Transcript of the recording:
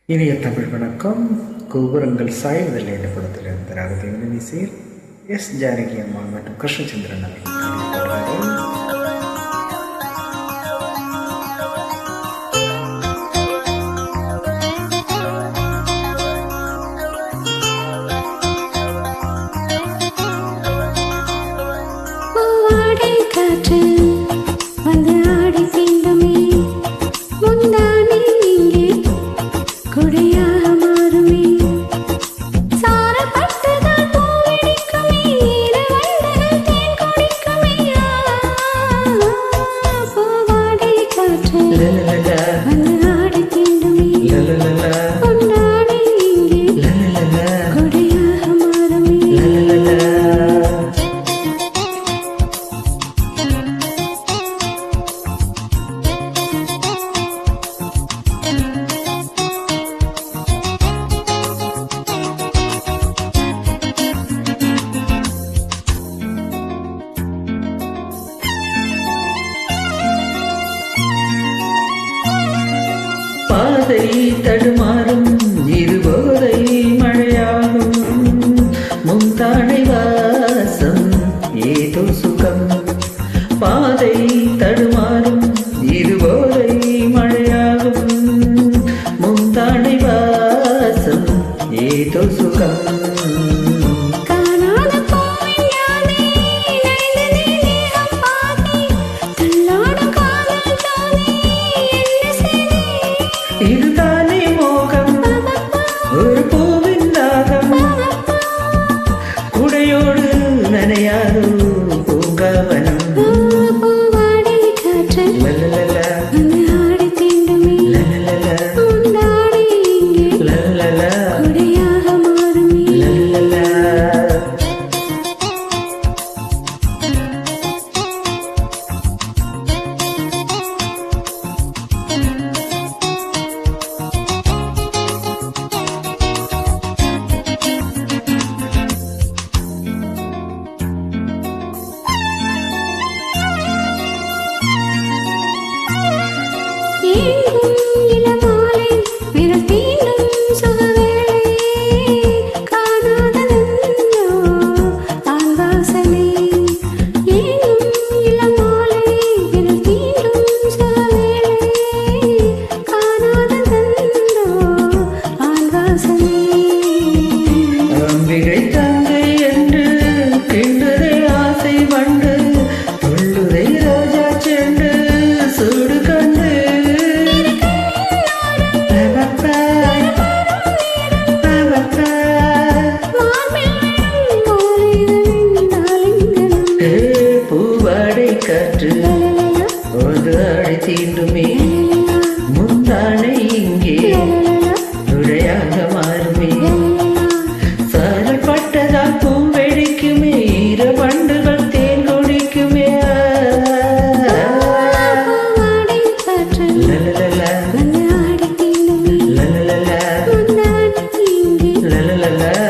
இனிய தமிழ் வணக்கம். கோபுரங்கள் சாய்வதில்லை என்ற படத்தில் இருந்த ராகதேவன் இசையில் எஸ் ஜானகி அம்மாள் மற்றும் கிருஷ்ணச்சந்திரன் அவர்கள் பாதை தடுமாறும் இருபோதை மழையாகும் முந்தானை வாசம் ஏதோ சுகம். பாதை தடுமாறும் இருபோதை மழையாகும் முந்தானை வாசம் ஏதோ சுகம். இதுதானே மோகம், ஒரு பூவின் தாகம், குடையோடு நனையாதோ பூங்காவனம். காற்று ஒரு அடி தீண்டுமே முந்தானை இங்கே நுழையாக மாறுமே. சாரல் பட்டதால் பூவெடிக்குமே ஈர வண்டுகள் தேன் குடிக்குமே. லலலலா